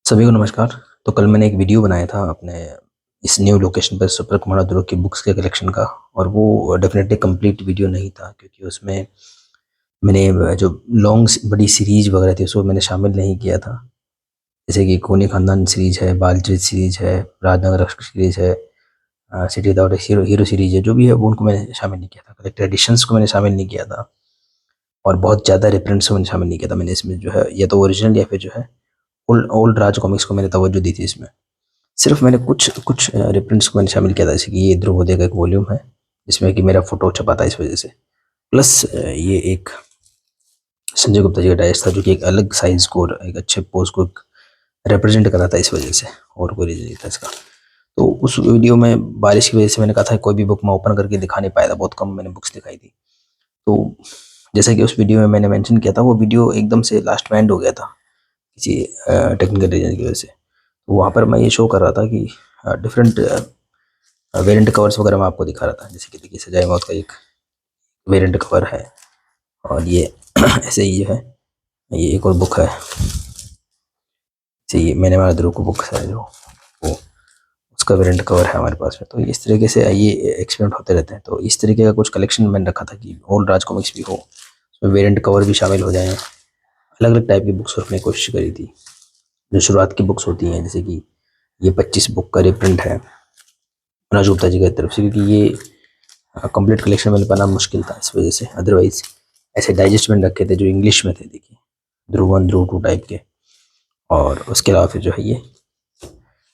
सभी को नमस्कार। तो कल मैंने एक वीडियो बनाया था अपने इस न्यू लोकेशन पर सुपर कुमार ध्रुव की बुक्स के कलेक्शन का। और वो डेफिनेटली कंप्लीट वीडियो नहीं था क्योंकि उसमें मैंने जो लॉन्ग बड़ी सीरीज वगैरह थी उसको मैंने शामिल नहीं किया था। जैसे कि खूनी खानदान सीरीज है, बालचरित सीरीज है, राजनगर रक्षक सीरीज है, city without hero hero series है, जो भी है वो उनको मैंने शामिल नहीं किया था। कलेक्टर एडिशंस को मैंने शामिल नहीं किया था और बहुत ज़्यादा रेफरेंस को मैंने शामिल नहीं किया था। मैंने इसमें जो है या तो ओरिजिनल या फिर जो है ओल्ड ओल्ड राज कॉमिक्स को मैंने तवज्जो दी थी। इसमें सिर्फ मैंने कुछ कुछ रेफरेंस को मैंने शामिल किया था, जैसे कि ये ध्रुवोदय का एक वॉल्यूम है जिसमें कि मेरा फोटो छपा था इस वजह से। प्लस ये एक संजय गुप्ता जी का डायस था जो कि एक अलग साइज को और एक अच्छे पोज को रिप्रेजेंट कर रहा था, इस वजह से, और कोई रीजन नहीं था इसका। तो उस वीडियो में बारिश की वजह से मैंने कहा था कोई भी बुक मैं ओपन करके दिखा नहीं पाया था, बहुत कम मैंने बुक्स दिखाई थी। तो जैसा कि उस वीडियो में मैंने मेंशन किया था, वो वीडियो एकदम से लास्ट में एंड हो गया था किसी टेक्निकल रीजन की वजह से। तो वहाँ पर मैं ये शो कर रहा था कि डिफरेंट वेरिएंट कवर्स वगैरह मैं आपको दिखा रहा था। जैसे कि देखिए, सजाए मौत का एक वेरिएंट कवर है, और ये ऐसे ही जो है, ये एक और बुक है। ये मैंने हमारा ध्रुव को बुक है जो, वो उसका वेरिएंट कवर है हमारे पास में। तो इस तरीके से ये एक्सपेरिमेंट होते रहते हैं। तो इस तरीके का कुछ कलेक्शन मैंने रखा था कि ओल्ड राज कॉमिक्स भी हो, उसमें वेरिएंट कवर भी शामिल हो जाएं। अलग अलग टाइप की बुक्स रखने की कोशिश करी थी। जो शुरुआत की बुक्स होती हैं, जैसे कि ये 25 बुक का रिप्रिंट है मनोज गुप्ता जी की तरफ से, क्योंकि ये कंप्लीट कलेक्शन में पाना मुश्किल था इस वजह से। अदरवाइज ऐसे डाइजेस्ट में रखे थे जो इंग्लिश में थे, देखिए, ध्रुव 1 ध्रुव 2 टाइप के। और उसके अलावा फिर जो है ये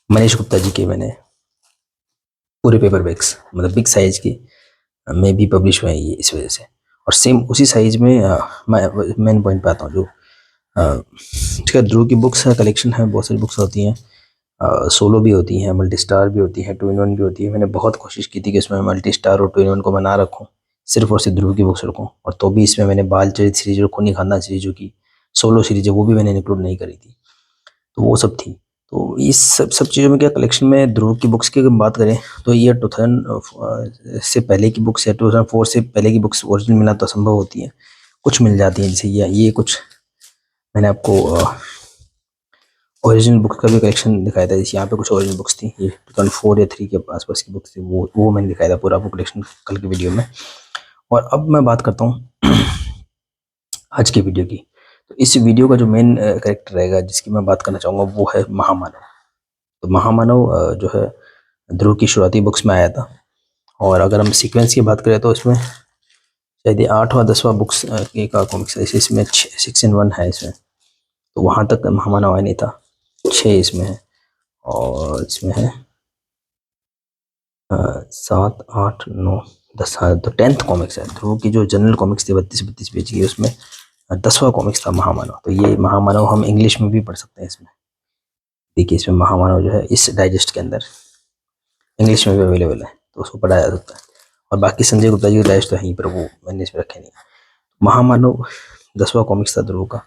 मनीष गुप्ता जी के मैंने पूरे पेपर बैग्स, मतलब बिग साइज की, में भी पब्लिश हुए हैं ये, इस वजह से। और सेम उसी साइज में मैं मेन पॉइंट पे आता हूँ। जो ठीक है, ध्रुव की बुक्स है, कलेक्शन है, बहुत सारी बुक्स होती हैं, सोलो भी होती हैं, मल्टी स्टार भी होती है, टू इन वन भी होती है। मैंने बहुत कोशिश की थी कि इसमें मल्टी स्टार और टू इन वन को मैं ना रखूँ, सिर्फ और सिर्फ ध्रुव की बुक्स रखूँ। और तो भी इसमें मैंने बालचरित सीरीज और खूनी खानदान सीरीज, जो कि सोलो सीरीज है, वो भी मैंने इंक्लूड नहीं करी थी। तो वो सब थी। तो इस सब सब चीज़ों में क्या, कलेक्शन में ध्रुव की बुक्स की अगर बात करें तो ये 2000 से पहले की बुक्स या 2004 से पहले की बुक्स ओरिजिनल मिलना तो असंभव होती है। कुछ मिल जाती हैं, जैसे ये कुछ मैंने आपको ओरिजिनल बुक का भी कलेक्शन दिखाया था। जैसे यहाँ पे कुछ ओरिजिनल बुक्स थी, ये 2004 या 3 के आसपास की बुक्स थी, वो मैंने दिखाया था पूरा वो कलेक्शन कल की वीडियो में। और अब मैं बात करता हूँ आज की वीडियो की। तो इस वीडियो का जो मेन कैरेक्टर रहेगा जिसकी मैं बात करना चाहूँगा, वो है महामानव। तो महामानव जो है ध्रुव की शुरुआती बुक्स में आया था। और अगर हम सीक्वेंस की बात करें तो इसमें शायद ये 8वां 10वां बुक्स का कॉमिक्स है। इसमें 6 in 1 है इसमें। तो वहाँ तक महामानव आया नहीं था। 6 इसमें है, और इसमें है 7 8 9 10। हाँ, तो 10th कॉमिक्स है ध्रुव की। जो जनरल कॉमिक्स थी 32 पेज की, उसमें 10वां कॉमिक्स था महामानव। तो ये महामानव हम इंग्लिश में भी पढ़ सकते हैं इसमें। देखिए, इसमें महामानव जो है इस डाइजेस्ट के अंदर इंग्लिश में भी अवेलेबल है, तो उसको पढ़ा जा सकता है। और बाकी संजय गुप्ता जी का डाइजेस्ट तो यहीं पर, वो मैंने इसमें रखे नहीं। महामानव 10वां कॉमिक्स था ध्रुव का,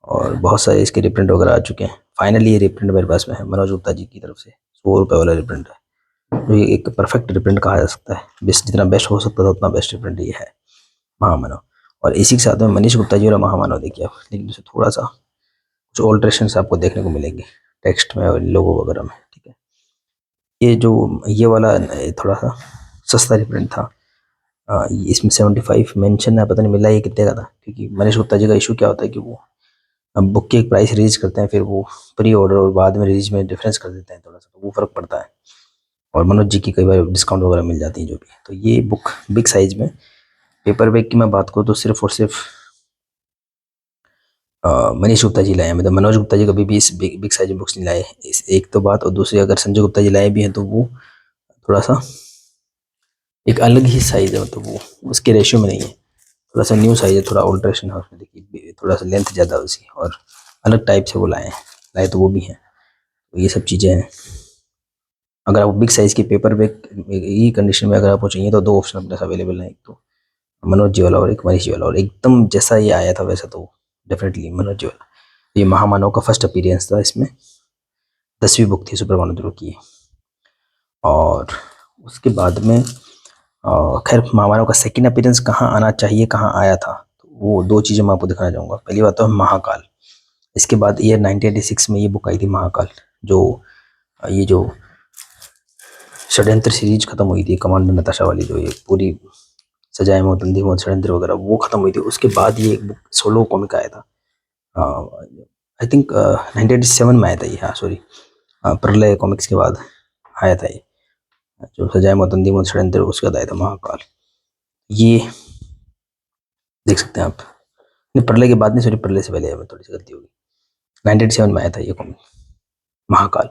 और बहुत सारे इसके रिप्रिंट वगैरह आ चुके हैं। फाइनली ये रिप्रिंट मेरे पास में है मनोज गुप्ता जी की तरफ से, 100 रुपये वाला रिप्रिंट है। तो ये एक परफेक्ट रिप्रिंट कहा जा सकता है। बेस्ट, जितना बेस्ट हो सकता था उतना बेस्ट रिप्रिंट ये है महामानव। और इसी के साथ में मनीष गुप्ता जी वाला महामानव देखिए आप, लेकिन उससे थोड़ा सा कुछ ऑल्ट्रेशन आपको देखने को मिलेंगे टेक्स्ट में और लोगो वगैरह में। ठीक है, ये जो ये वाला थोड़ा सा सस्ता रिप्रिंट था। इसमें 75 मेंशन है, पता नहीं मिला ये कितने का था, क्योंकि मनीष गुप्ता जी का इशू क्या होता है कि वो बुक की एक प्राइस रिलीज करते हैं, फिर वो प्री ऑर्डर और बाद में रिलीज में डिफरेंस कर देते हैं थोड़ा सा, तो वो फर्क पड़ता है। और मनोज जी की कई बार डिस्काउंट वगैरह मिल जाती है जो भी। तो ये बुक बिग साइज में, पेपर बैग की मैं बात करूँ तो सिर्फ और सिर्फ मनीष गुप्ता जी लाए हैं। मतलब मनोज गुप्ता जी कभी भी इस बिग साइज में बुक्स नहीं लाए, इस एक तो बात। और दूसरी, अगर संजय गुप्ता जी लाए भी हैं तो वो थोड़ा सा एक अलग ही साइज है, मतलब वो उसके रेशियो में नहीं है। थोड़ा सा न्यू साइज है, थोड़ा ऑल्ट्रेशन है उसमें, देखिए थोड़ा सा लेंथ ज़्यादा है उसकी, और अलग टाइप से वो लाए तो वो भी हैं। तो ये सब चीज़ें हैं। अगर आप बिग साइज़ की पेपर बैग ई कंडीशन में अगर आपको चाहिए तो दो ऑप्शन अपने पास अवेलेबल हैं, एक तो मनोज जी वाला और एक मनीष जी वाला। और एकदम जैसा ये आया था वैसा तो डेफिनेटली मनोज जी वाला। ये महामानव का फर्स्ट अपीयरेंस था इसमें, 10वीं बुक थी सुपर मानव की। और उसके बाद में खैर महामानव का सेकंड अपीयरेंस कहाँ आना चाहिए, कहाँ आया था, तो वो दो चीज़ें मैं आपको दिखाना चाहूँगा। पहली बात तो है महाकाल। इसके बाद ईयर 1986 में ये बुक आई थी महाकाल, जो ये जो षड्यंत्र सीरीज खत्म हुई थी कमांडर नताशा वाली, जो ये पूरी सजाए मौत, अंधी मौत, षड्यंत्र वगैरह वो खत्म हुई थी। उसके बाद ये एक बुक सोलो कॉमिक आया था, आई थिंक 1987 में आया था ये, हाँ सॉरी, प्रलय कॉमिक्स के बाद आया था ये, जो सजाए मौत, अंधी मौत, षड्यंत्र, उसके बाद आया था महाकाल। ये देख सकते हैं आप, नहीं प्रलय के बाद नहीं, सॉरी प्रलय से पहले है, मैं थोड़ी सी गलती होगी, 1987 में आया था ये कॉमिक महाकाल।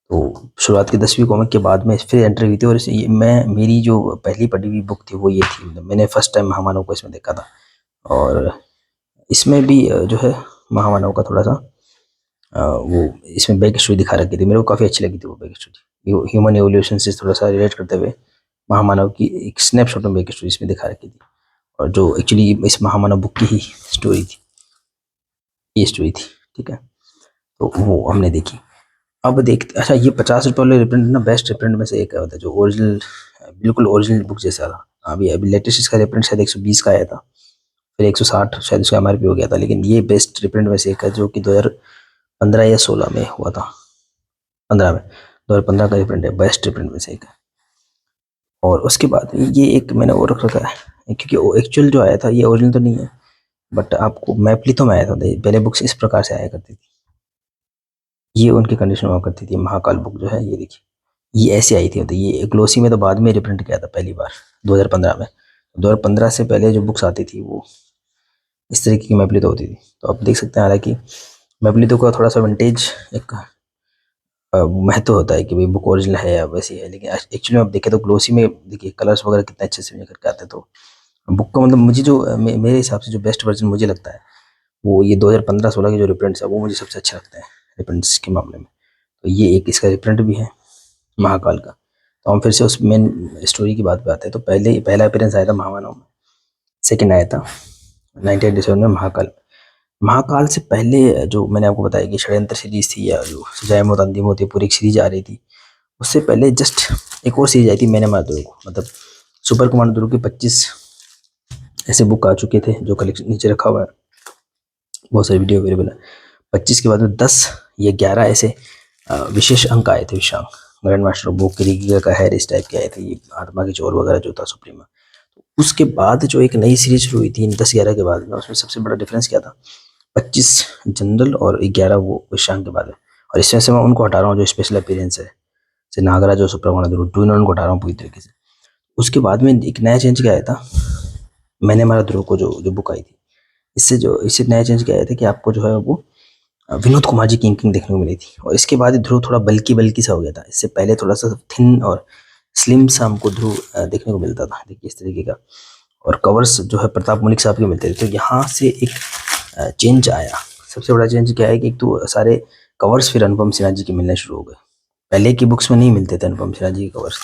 तो शुरुआत की 10वीं कॉमिक के बाद में फिर एंट्री हुई थी, और मैं मेरी जो पहली पढ़ी हुई बुक थी वो ये थी, मतलब मैंने फर्स्ट टाइम महामानव को इसमें देखा था। और इसमें भी जो है महामानव का थोड़ा सा वो इसमें बैक स्टोरी दिखा रखी थी, मेरे को काफ़ी अच्छी लगी थी वो बैक स्टोरी, ह्यूमन एवोल्यूशन से थोड़ा सा रिलेट करते हुए महामानव की एक स्नैपशॉट में बैक स्टोरी इसमें दिखा रखी थी, और जो एक्चुअली इस महामानव बुक की ही स्टोरी थी, ये स्टोरी थी, ठीक है। तो वो हमने देखी। अब देखते, अच्छा ये 50 रुपये वाले रिप्रिंट ना बेस्ट रिप्रिंट में से एक होता है, जो ओरिजिनल, बिल्कुल ओरिजिनल बुक जैसा था। अभी अभी लेटेस्ट इसका रिप्रिंट शायद 120 का आया था, फिर 160 शायद उसका एमआरपी हो गया था, लेकिन ये बेस्ट रिप्रिंट में से एक है, जो कि 2015 या 16 में हुआ था, 15 में, 2015 का रिप्रिंट है, बेस्ट रिप्रिंट में से एक है। और उसके बाद ये एक मैंने और रख रखा है, क्योंकि एक्चुअल जो आया था ये ओरिजिनल तो नहीं है, बट आपको मैपलिथो में आया था, पहले बुक्स इस प्रकार से आया करती थी, ये उनकी कंडीशन हुआ करती थी। महाकाल बुक जो है ये देखिए, ये ऐसे आई थी, मतलब ये ग्लोसी में तो बाद में रिप्रिंट किया था पहली बार 2015 में। 2015 से पहले जो बुक्स आती थी वो इस तरीके की मैपलिथो होती थी। तो आप देख सकते हैं, हालांकि मैपलिथो का थोड़ा सा विंटेज एक महत्व होता है कि भाई बुक ओरिजिनल है या वैसी है, लेकिन एक्चुअली में आप देखें तो ग्लोसी में देखिए कलर्स वगैरह कितने अच्छे से करके आते हैं। तो बुक का मतलब मुझे जो मेरे हिसाब से जो बेस्ट वर्जन मुझे लगता है वो ये 2015-16 के जो रिप्रिंट्स है वो मुझे सबसे अच्छा लगता है रिप्रिंट्स के मामले में। तो ये एक इसका रिप्रिंट भी है महाकाल का। तो हम फिर से उस मेन स्टोरी की बात पे आते हैं। तो पहला अपीयरेंस आया था महामानव में, सेकंड आया था 1987 में महाकाल। महाकाल से पहले जो मैंने आपको बताया कि षड्यंत्र सीरीज थी, या जो सजाए मौत, अंधी मौत, पूरी एक सीरीज आ रही थी, उससे पहले जस्ट एक और सीरीज आई थी मैंने मार को, मतलब सुपर कमांडो दुर्गो के 25 ऐसे बुक आ चुके थे, जो कलेक्शन नीचे रखा हुआ है, बहुत सारी वीडियो अवेलेबल है। 25 के बाद में 10 या 11 ऐसे विशेष अंक आए थे, विशांक ग्रैंड मास्टर बुक क्रिगिया का है, इस टाइप के आए थे, ये आत्मा की चोर वगैरह जो था सुप्रीमा। तो उसके बाद जो एक नई सीरीज शुरू हुई थी इन 10-11 के बाद में, उसमें सबसे बड़ा डिफरेंस क्या था, 25 जनरल और 11 वो विशांक के बाद में। और इसमें से मैं उनको हटा रहा हूँ जो स्पेशल अपीयरेंस है, जैसे नागराज और सुप्रमण ध्रुव, उनको हटा रहा हूँ पूरी तरीके से। उसके बाद में एक नया चेंज क्या आया था, मैंने मारा ध्रुव को जो जो बुक आई थी, इससे नया चेंज क्या आया था कि आपको जो है वो विनोद कुमार जी की इंकिंग देखने को मिली थी। और इसके बाद ध्रुव थोड़ा बल्की बल्की सा हो गया था, इससे पहले थोड़ा सा थिन और स्लिम सा हमको ध्रुव देखने को मिलता था, देखिए इस तरीके का। और कवर्स जो है प्रताप मलिक साहब के मिलते थे। तो यहाँ से एक चेंज आया, सबसे बड़ा चेंज क्या है कि एक तो सारे कवर्स फिर अनुपम सिन्हा जी के मिलने शुरू हो गए, पहले की बुक्स में नहीं मिलते थे अनुपम सिन्हा जी के कवर्स,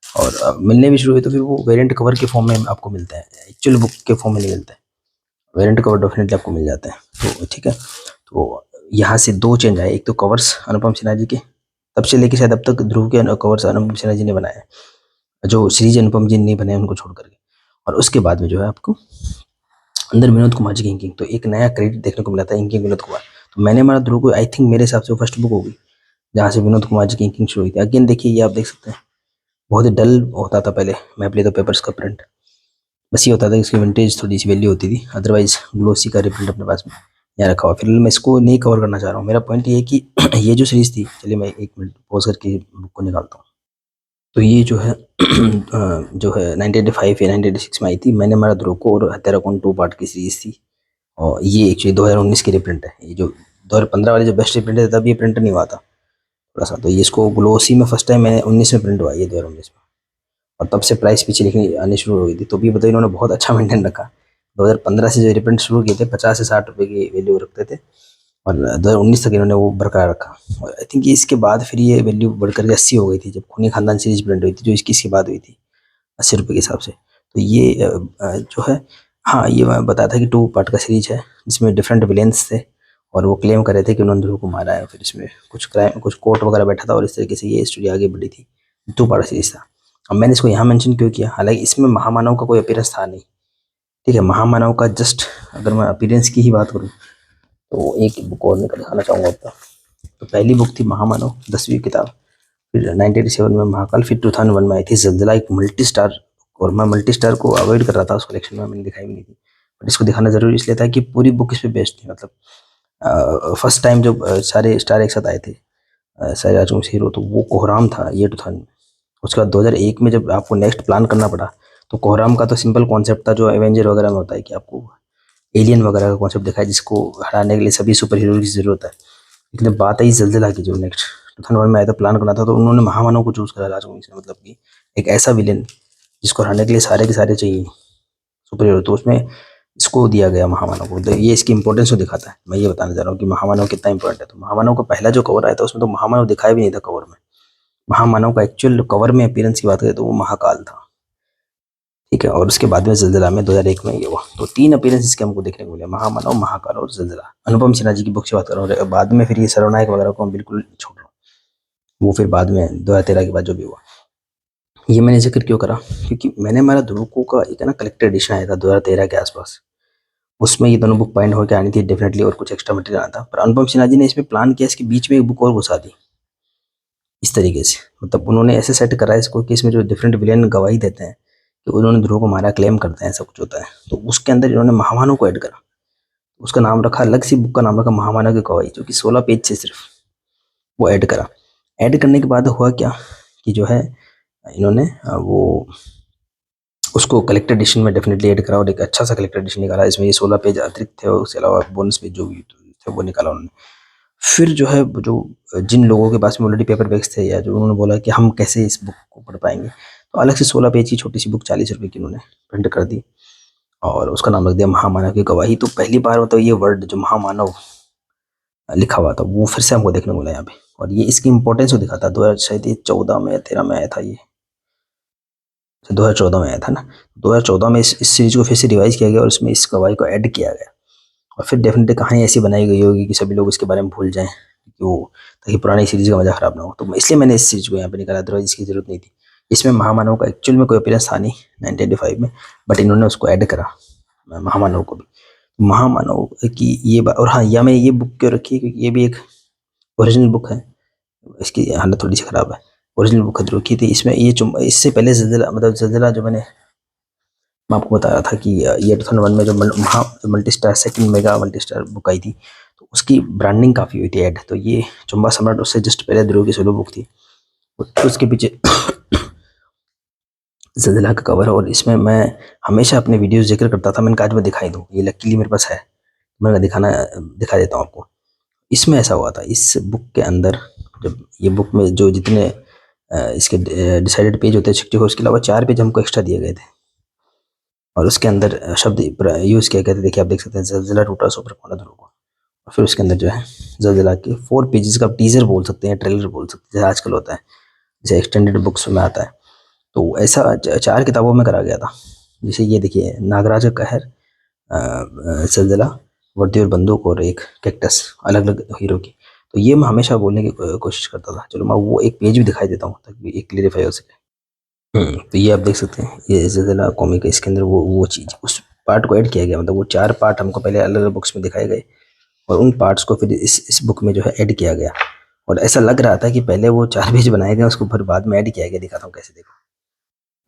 और मिलने भी शुरू हुए तो फिर वो वेरिएंट कवर के फॉर्म में आपको मिलता है, एक्चुअल बुक के फॉर्म में नहीं मिलता है, वेरिएंट कवर डेफिनेटली आपको मिल जाता है। तो ठीक है, तो यहाँ से दो चेंज आए, एक तो कवर्स अनुपम सिन्हा जी के, तब से लेके शायद अब तक ध्रुव के कवर्स अनुपम सिन्हा जी ने बनाए, जो सीरीज अनुपम जी ने नहीं बनाए उनको छोड़ करके। और उसके बाद में जो है आपको अंदर विनोद कुमार जी की इंकिंग, तो एक नया क्रेडिट देखने को मिला था, इंकिंग विनोद कुमार। तो मैंने मारा ध्रुव को, आई थिंक मेरे हिसाब से वो फर्स्ट बुक होगी जहाँ से विनोद कुमार जी की इंकिंग शुरू हुई थी। अगेन देखिए ये आप देख सकते हैं, बहुत ही डल होता था पहले मैपलिथो पेपर्स का प्रिंट, बस ये होता था कि इसकी विंटेज थोड़ी सी वैल्यू होती थी, अदरवाइज ग्लोसी का रिप्रिंट अपने पास में यहाँ रखा हुआ। फिलहाल मैं इसको नहीं कवर करना चाह रहा हूँ, मेरा पॉइंट ये है कि ये जो सीरीज थी, चलिए मैं एक मिनट पॉज करके बुक को निकालता हूँ। तो ये जो है जो है 1985 या 1986 में आई थी, मैंने मारा ध्रुव को, और हत्यारा कौन 2 पार्ट की सीरीज थी। और ये एक्चुअली 2019 की रिप्रिंट है, ये जो 2015 वाली जो बेस्ट रिप्रिंट है तब ये प्रिंट नहीं हुआ था थोड़ा सा, तो ये इसको ग्लोसी में फर्स्ट टाइम मैंने 19 में प्रिंट हुआ, ये 2019 में, और तब से प्राइस पीछे लिखनी आनी शुरू हो गई थी। तो भी बताइए इन्होंने बहुत अच्छा मेंटेन रखा, 2015 से जो रिप्रिंट शुरू किए थे 50 से 60 रुपये की वैल्यू रखते थे, और 2019 तक इन्होंने वो बरकरार रखा। और आई थिंक इसके बाद फिर ये वैल्यू बढ़कर के 80 हो गई थी, जब खूनी खानदान सीरीज प्रिंट हुई थी, जो इसकी इसके बाद हुई थी 80 रुपये के हिसाब से। तो ये जो है, हाँ ये मैं बताया था कि 2 पार्ट का सीरीज है, जिसमें डिफरेंट विलेंस थे, और वो क्लेम कर रहे थे कि उन्होंने ध्रुव को मारा है, फिर इसमें कुछ क्राइम, कुछ कोर्ट वगैरह बैठा था, और इस तरीके से ये स्टोरी आगे बढ़ी थी। 2 पार्ट सीरीज था। अब मैंने इसको यहाँ मेंशन क्यों किया, हालांकि इसमें महामानव का कोई अपीयरेंस था नहीं, ठीक है। महामानव का जस्ट, अगर मैं अपीयरेंस की ही बात करूँ तो एक बुक और निकल दिखाना चाहूँगा आपको। तो पहली बुक थी महामानव, 10वीं किताब। फिर 1987 में महाकाल, फिर 2001 में आई थी ज़लज़ला, एक मल्टी स्टार। और मैं मल्टी स्टार को अवॉइड कर रहा था उस कलेक्शन में, मैंने दिखाई भी नहीं थी, बट इसको दिखाना ज़रूरी इसलिए था कि पूरी बुक इस पे बेस्ड थी। मतलब फर्स्ट टाइम जब सारे स्टार एक साथ आए थे, सारे राजवंशी हीरो, तो वो कोहराम था ये 2000 में। उसके बाद 2001 में जब आपको नेक्स्ट प्लान करना पड़ा, तो कोहराम का तो सिंपल कॉन्सेप्ट था जो एवेंजर वगैरह में होता है कि आपको एलियन वगैरह का कॉन्सेप्ट दिखाया जिसको हराने के लिए सभी सुपर हीरो की जरूरत है। लेकिन जब बात आई ज़लज़ला की, जो नेक्स्ट 2001 में आया था, प्लान करना था, तो उन्होंने महामानव को चूज करा राजवंशी ने। मतलब कि एक ऐसा विलेन जिसको हराने के लिए सारे के सारे चाहिए सुपर हीरो, तो उसमें इसको दिया गया महामानव को। तो ये इसकी इंपॉर्टेंस को दिखाता है। मैं ये बताना चाह रहा हूँ कि महामानव कितना इंपॉर्टेंट है। तो महामानव का पहला जो कवर आया था उसमें तो महामानव दिखाया भी नहीं था कवर में। महामानव का एक्चुअल कवर में अपीयरेंस की बात करें तो वो महाकाल था, ठीक है। और उसके बाद में ज़लज़ला में 2001 में ये हुआ। तो 3 अपीयरेंस इसके हमको देखने को मिले, महामानव, महाकाल और ज़लज़ला। अनुपम सिन्हा जी की बुक से बात कर रहा हूँ। बाद में फिर ये सर्वनायक वगैरह को हम बिल्कुल छोड़ रहा हूँ, वो फिर बाद में 2013 के बाद जो भी हुआ। ये मैंने जिक्र क्यों करा, क्योंकि मैंने हमारा ध्रुवको का एक है ना कलेक्टेड एडिशन आया था 2013 के आसपास, उसमें ये दोनों बुक बाइंड होकर आनी थी डेफिनेटली, और कुछ एक्स्ट्रा मटेरियल आना था। पर अनुपम सिन्हा जी ने इसमें प्लान किया इसके बीच में एक बुक और घुसा दी इस तरीके से। मतलब उन्होंने ऐसे सेट करा इसको कि इसमें जो डिफरेंट विलेन गवाही देते हैं कि उन्होंने ध्रुव को मारा, क्लेम करते हैं, ऐसा कुछ होता है। तो उसके अंदर इन्होंने महामानव को ऐड करा, उसका नाम रखा, अलग सी बुक का नाम रखा महामानव की गवाही, जो कि 16 पेज से सिर्फ वो ऐड करा। ऐड करने के बाद हुआ क्या कि जो है इन्होंने वो उसको कलेक्टेड एडिशन में डेफिनेटली ऐड करा, और एक अच्छा सा कलेक्टेड एडिशन निकाला। इसमें ये 16 पेज अतिरिक्त थे, और उसके अलावा बोनस पेज जो भी थे वो निकाला उन्होंने। फिर जो है जो जिन लोगों के पास में ऑलरेडी पेपर बैग्स थे, या जो उन्होंने बोला कि हम कैसे इस बुक को पढ़ पाएंगे, तो अलग से 16 पेज की छोटी सी बुक 40 रुपये की उन्होंने प्रिंट कर दी, और उसका नाम रख दिया महामानव की गवाही। तो पहली बार मतलब ये वर्ड जो महामानव लिखा हुआ था वो फिर से हमको देखने को मिला यहाँ पे, और ये इसकी इंपॉर्टेंस को दिखाता है। 2014 में या 13 में आया था ये, 2014 में आया था ना। 2014 में इस सीरीज को फिर से रिवाइज किया गया, और इसमें इस गवाही को ऐड किया गया। और फिर डेफिनेटली कहानी ऐसी बनाई गई होगी कि सभी लोग इसके बारे में भूल जाएं, कि वो, ताकि पुरानी सीरीज का मजा खराब ना हो। तो इसलिए मैंने इस सीरीज को यहाँ पे निकाला, अदरवाइज इसकी जरूरत नहीं थी। इसमें महामानव का एक्चुअल में कोई अपीयरेंस था नहीं 1985 में, बट इन्होंने उसको ऐड करा महामानव को भी। महामानव की ये और हाँ, या मैं ये बुक क्यों रखी है क्योंकि ये भी एक ओरिजिनल बुक है। इसकी हालत थोड़ी सी खराब है, ओरिजिनल बुक खरीद रखी थी। इसमें ये इससे पहले ज़लज़ला, मतलब ज़लज़ला जो मैं आपको बता रहा था कि ये 2001 में जो multi star second mega multi star book आई थी, तो उसकी ब्रांडिंग काफ़ी हुई थी ऐड। तो ये चुंबा सम्राट उससे जस्ट पहले ध्रुव की सोलो बुक थी, तो उसके पीछे ज़लज़ला का कवर है। और इसमें मैं हमेशा अपने वीडियोस जिक्र करता था, मैंने कहा आज मैं दिखाई दूँ, ये लकीली मेरे पास है, मैं दिखा देता हूँ आपको। इसमें ऐसा हुआ था, इस बुक के अंदर, जब ये बुक में जो जितने इसके डिसाइडेड पेज होते हैं 64, उसके अलावा 4 पेज हमको एक्स्ट्रा दिए गए थे, और उसके अंदर शब्द यूज़ किया गया था। देखिए आप देख सकते हैं, ज़लज़ला टूटा सो पर कौन ध्रुव को। और फिर उसके अंदर जो है ज़लज़ला के 4 पेजेस का टीजर बोल सकते हैं, ट्रेलर बोल सकते हैं, जैसे आजकल होता है, जैसे एक्सटेंडेड बुक्स में आता है। तो ऐसा 4 किताबों में करा गया था। जैसे ये देखिए, नागराज का कहर, ज़लज़ला, वर्दी और बंदूक, और एक कैक्टस, अलग अलग हीरो की। तो ये मैं हमेशा बोलने की कोशिश करता था। चलो मैं वो एक पेज भी दिखाई देता हूँ ताकि एक क्लियरिफाई हो सके। तो ये आप देख सकते हैं, ये ज़लज़ला कॉमिक है, इसके अंदर वो चीज़, उस पार्ट को ऐड किया गया। मतलब वो 4 पार्ट हमको पहले अलग अलग बुक्स में दिखाए गए, और उन पार्ट्स को फिर इस बुक में जो है ऐड किया गया। और ऐसा लग रहा था कि पहले वो 4 पेज बनाए गए, उसको फिर बाद में ऐड किया गया। दिखाता हूँ कैसे, देखो।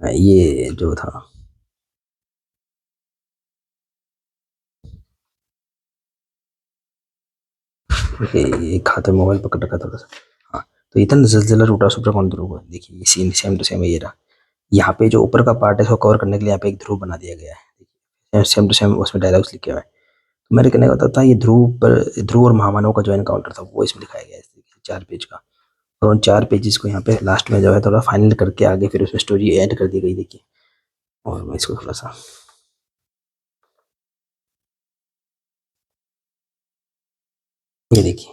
ये जो था, एक हाथ में मोबाइल पकड़ रखा थोड़ा सा। हाँ, तो ये था ना ज़लज़ला टूटा सुपरा कौन ध्रुव। देखिए ये सीन सेम टू सेम है, ये रहा। यहाँ पे जो ऊपर का पार्ट है इसको कवर करने के लिए यहाँ पे एक ध्रुव बना दिया गया है, सेम टू सेम उसमें डायलॉग्स लिखे हुए हैं। तो मेरे कहने का मतलब था, ये ध्रुव और महामानव का जो एनकाउंटर था वो इसमें दिखाया गया है, इस तरीके से 4 पेज का। और उन 4 पेजेस को यहाँ पे लास्ट में जो है थोड़ा फाइनल करके आगे फिर उसमें स्टोरी ऐड कर दी गई, देखिए। और मैं इसको थोड़ा सा, ये देखिए,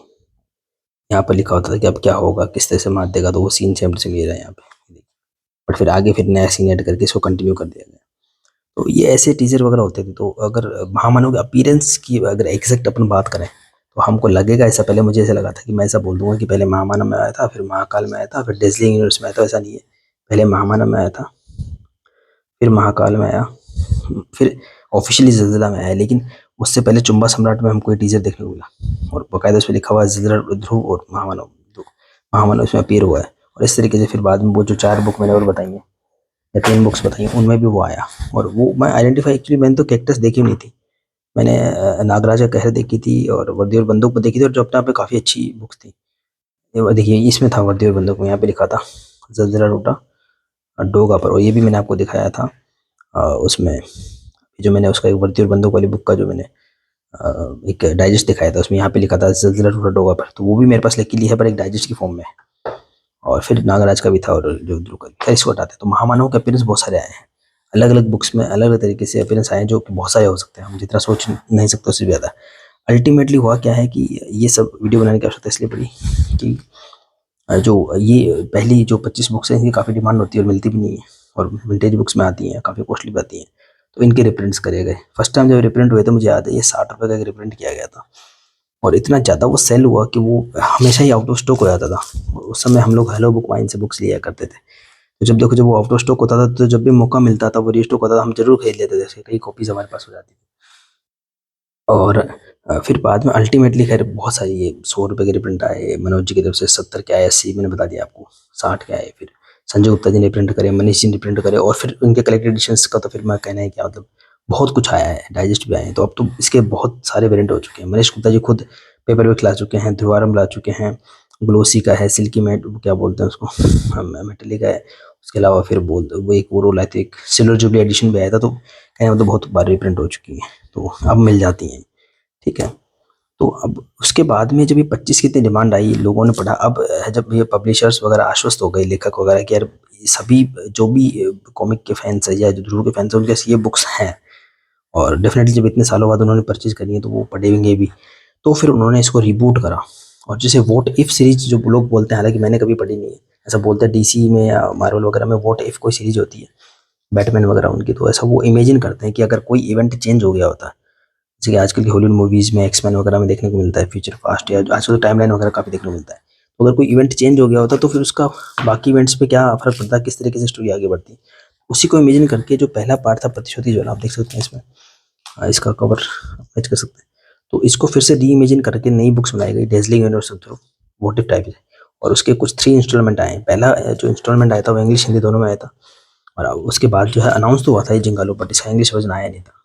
यहाँ पर लिखा होता था कि अब क्या होगा, किस तरह से मार देगा, तो वो सीन सेम टू सेम ये रहा है यहाँ पे। बट फिर आगे फिर नया सीन ऐड करके इसको कंटिन्यू कर दिया गया। तो ये ऐसे टीजर वगैरह होते थे। तो अगर महामानव के अपीयरेंस की अगर एग्जैक्ट अपन बात करें, तो हमको लगेगा ऐसा, पहले मुझे ऐसा लगा था कि मैं ऐसा बोल दूंगा कि पहले महामानव में आया था, फिर महाकाल में आया था, फिर डेजलिंग यूनिवर्स में आया था। ऐसा नहीं है, पहले महामानव में आया था, फिर महाकाल में आया, फिर ऑफिशियली ज़लज़ला में आया। लेकिन उससे पहले चुम्बा सम्राट में हमको ये टीजर देखने को मिला और बाकायदा उसमें लिखा हुआ है ज़लज़ला, ध्रुव और महामानव। महामानव इसमें अपीयर हुआ है। और इस तरीके से फिर बाद में वो जो 4 बुक मैंने और बताई हैं या 3 बुक्स बताई हैं उनमें भी वो आया। और वो मैं आइडेंटिफाई, एक्चुअली मैंने तो कैक्टस देखी नहीं थी, मैंने नागराज का कहर देखी थी और वर्दी और बंदूक पर देखी थी, और जो अपने आप में काफ़ी अच्छी बुक्स थी। ये देखिए इसमें था वर्दी और बंदूक में, यहाँ पे लिखा था ज़लज़ला टूटा डोगा पर, और ये भी मैंने आपको दिखाया था उसमें जो मैंने उसका एक वर्दी और बंदूक वाली बुक का जो मैंने एक डाइजेस्ट दिखाया था, उसमें यहाँ पे लिखा था ज़लज़ला टूटा डोगा पर, तो वो भी मेरे पास लिखी ली है पर एक डाइजेस्ट की फॉर्म में। और फिर नागराज का भी था और जो ध्रुव का भी। खैर इसको हटाते हैं। तो महामानव के अपीयरेंस बहुत सारे आए हैं, अलग अलग बुक्स में अलग अलग तरीके से अपीयरेंस आए हैं, जो कि बहुत सारे हो सकते हैं, हम जितना सोच नहीं सकते उससे भी ज़्यादा। अल्टीमेटली हुआ क्या है कि ये सब वीडियो बनाने की आवश्यकता इसलिए पड़ी कि जो ये पहली जो 25 बुक्स हैं इनकी काफ़ी डिमांड होती है और मिलती भी नहीं है, और विंटेज बुक्स में आती हैं, काफ़ी कॉस्टली भी आती हैं, तो इनके रिप्रिंट्स करे गए। फर्स्ट टाइम जब रिप्रिंट हुए थे मुझे याद है ये 60 रुपये का एक रिप्रिंट किया गया था, और इतना ज़्यादा वो सेल हुआ कि वो हमेशा ही आउट ऑफ स्टॉक हो जाता था। उस समय हम लोग हेलो बुक वाइन से बुक्स लिया करते थे, तो जब देखो जब वो आउट ऑफ स्टॉक होता था तो जब भी मौका मिलता था वो रीस्टॉक होता था, हम जरूर खरीद लेते थे, कई कॉपीज हमारे पास हो जाती थी। और फिर बाद में अल्टीमेटली खैर बहुत सारी ये 100 रुपये के रिप्रिंट आए, मनोज जी की तरफ से 70 के आए, 80 मैंने बता दिया आपको, 60 के आए, फिर संजय गुप्ता जी ने प्रिंट करे, मनीष जी ने प्रिंट करे, और फिर उनके कलेक्टेड एडिशंस का तो फिर मैं कहना है क्या मतलब बहुत कुछ आया है, डाइजेस्ट भी आए हैं, तो अब तो इसके बहुत सारे वेरिएंट हो चुके हैं। मनीष गुप्ता जी खुद पेपर वेट ला चुके हैं, ध्रुवारम ला चुके हैं, ग्लोसी का है, सिल्की मैट क्या बोलते हैं उसको मेटेलिक है, उसके अलावा फिर बोल वो एक वो रोल आए थे, एक सिल्वर जुबली एडिशन भी आया था, तो कहने मतलब बहुत बार रिप्रिंट हो चुकी है, तो अब मिल जाती हैं। ठीक है। तो अब उसके बाद में जब ये 25 की इतनी डिमांड आई, लोगों ने पढ़ा, अब जब ये पब्लिशर्स वगैरह आश्वस्त हो गए, लेखक वगैरह कि यार सभी जो भी कॉमिक के फैंस है या जो ध्रुव के फैंस हैं उनके पास ये बुक्स हैं, और डेफिनेटली जब इतने सालों बाद उन्होंने परचेज करी है तो वो पढ़ेंगे भी, तो फिर उन्होंने इसको रिबूट करा। और जैसे वोट इफ सीरीज जो लोग बोलते हैं, हालांकि मैंने कभी पढ़ी नहीं है, ऐसा बोलते हैं डीसी में या मार्वल वगैरह में वोट इफ कोई सीरीज होती है, बैटमैन वगैरह उनकी, तो ऐसा वो इमेजिन करते हैं कि अगर कोई इवेंट चेंज हो गया होता है, जैसे कि आजकल की हॉलीवुड मूवीज़ में एक्समैन वगैरह में देखने को मिलता है, फ्यूचर पास्ट या आजकल टाइमलाइन वगैरह काफ़ी देखने को मिलता है, तो अगर कोई इवेंट चेंज हो गया होता तो फिर उसका बाकी इवेंट्स पे क्या फ़र्क पड़ता, किस तरीके से स्टोरी आगे बढ़ती, उसी को इमेजिन करके जो पहला पार्ट था प्रतिशोधी ज्वाला, आप देख सकते हैं इसमें इसका कवर मैच कर सकते हैं, तो इसको फिर से री इमेजिन करके नई बुक्स बनाई गई, dazzling universe of Dhruv, motive type से, और उसके कुछ 3 इंस्टॉलमेंट आए हैं। पहला जो इंस्टॉलमेंट आया था वो इंग्लिश हिंदी दोनों में आया था, और उसके बाद जो है अनाउंस तो हुआ था ये जिंगालो, बट इसका इंग्लिश वर्जन आया नहीं था।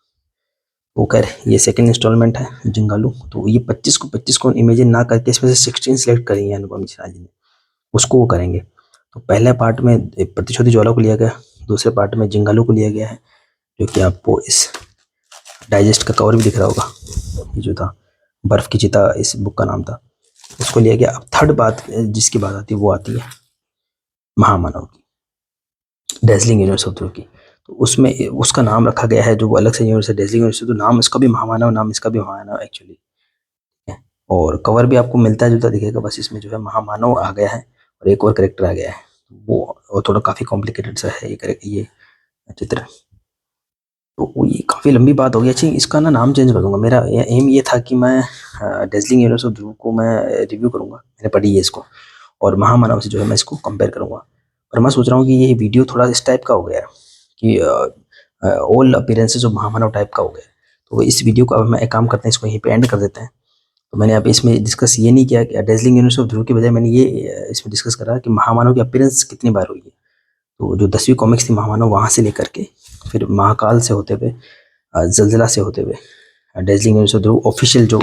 वो खैर ये सेकंड इंस्टॉलमेंट है जिंगालू, तो ये 25 को इमेजिन ना करके इसमें से 16 सिलेक्ट करी है अनुपम मिश्रा जी ने, उसको वो करेंगे। तो पहले पार्ट में प्रतिशोधी ज्वाला को लिया गया, दूसरे पार्ट में जिंगालू को लिया गया है, जो कि आपको इस डाइजेस्ट का कवर भी दिख रहा होगा, ये जो था बर्फ की चिता इस बुक का नाम था, उसको लिया गया। अब थर्ड बात जिसकी बात आती है वो आती है महामानव की, डेजलिंग यूनिवर्स ऑफ ध्रुव की, तो उसमें उसका नाम रखा गया है जो वो अलग से यूनिवर्स है, डेजलिंग यूनिवर्स, तो नाम इसका भी महामानव, नाम इसका भी महामानव एक्चुअली है। और कवर भी आपको मिलता जुलता दिखेगा, बस इसमें जो है महामानव आ गया है और एक और करेक्टर आ गया है, वो थोड़ा काफ़ी कॉम्प्लिकेटेड सा है ये चित्र। तो ये काफ़ी लंबी बात हो गई। अच्छा इसका ना नाम चेंज कर दूंगा, मेरा एम ये था कि मैं डेजलिंग यूनिवर्स ऑफ ध्रुव को मैं रिव्यू करूंगा, मैंने पढ़ी है इसको, और महामानव से जो है मैं इसको कंपेयर करूंगा। और मैं सोच रहा हूँ कि ये वीडियो थोड़ा इस टाइप का हो गया है कि ऑल अपीयरेंसेस ऑफ महामानव टाइप का हो गया है, तो इस वीडियो को अब मैं एक काम करते हैं, इसको यहीं पे एंड कर देते हैं। तो मैंने अब इसमें डिस्कस ये नहीं किया कि डेजलिंग यूनिवर्स ऑफ ध्रुव की बजाय मैंने ये इसमें डिस्कस करा कि महामानव की अपीयरेंस कितनी बार हुई है। तो जो 10वीं कॉमिक्स थी महामानव, वहाँ से लेकर के फिर महाकाल से होते हुए ज़लज़ला से होते हुए dazzling universe of Dhruv official जो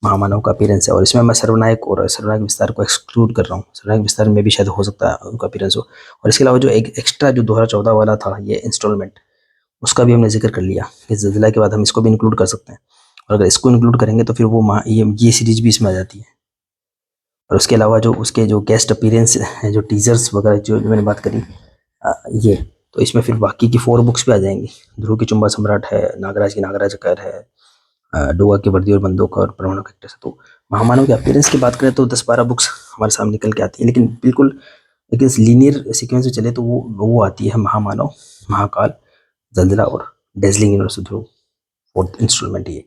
महामानव का अपीयरेंस है, और इसमें मैं सर्वनायक और सर्वनायक विस्तार को एक्सक्लूड कर रहा हूँ, सर्वनायक विस्तार में भी शायद हो सकता है उनका अपीयरेंस हो। और इसके अलावा जो एक एक्स्ट्रा जो 2014 वाला था ये इंस्टॉलमेंट, उसका भी हमने जिक्र कर लिया कि ज़लज़ला के बाद हम इसको भी इंक्लूड कर सकते हैं, और अगर इसको इंक्लूड करेंगे तो फिर वो ये सीरीज भी इसमें आ जाती है। और उसके अलावा जो उसके जो गेस्ट अपीयरेंस हैं, जो टीजर्स वगैरह जो मैंने बात करी, ये तो इसमें फिर बाकी की 4 बुक्स भी आ जाएंगी। ध्रुव की चुंबा सम्राट है, नागराज की नागराज कर है, डोगा की वर्दी और बंदूक और परमाणु फैक्टर से। तो महामानव के अपीयरेंस की बात करें तो 10-12 बुक्स हमारे सामने निकल के आती है, लेकिन बिल्कुल लेकिन लीनियर सीक्वेंस में चले तो वो आती है महामानव, महाकाल, ज़लज़ला और डेजलिंग यूनिवर्स ध्रुव, फोर्थ इंस्टॉलमेंट ये,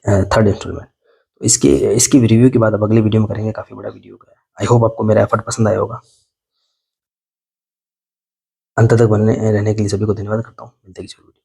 थर्ड इंस्टॉलमेंट। तो इसके इसकी रिव्यू के बाद अब अगले वीडियो में करेंगे, काफ़ी बड़ा वीडियो का है। आई होप आपको मेरा एफर्ट पसंद आया होगा। अंत तक बने रहने के लिए सभी को धन्यवाद करता हूँ, मिलते हैं किसी और वीडियो में।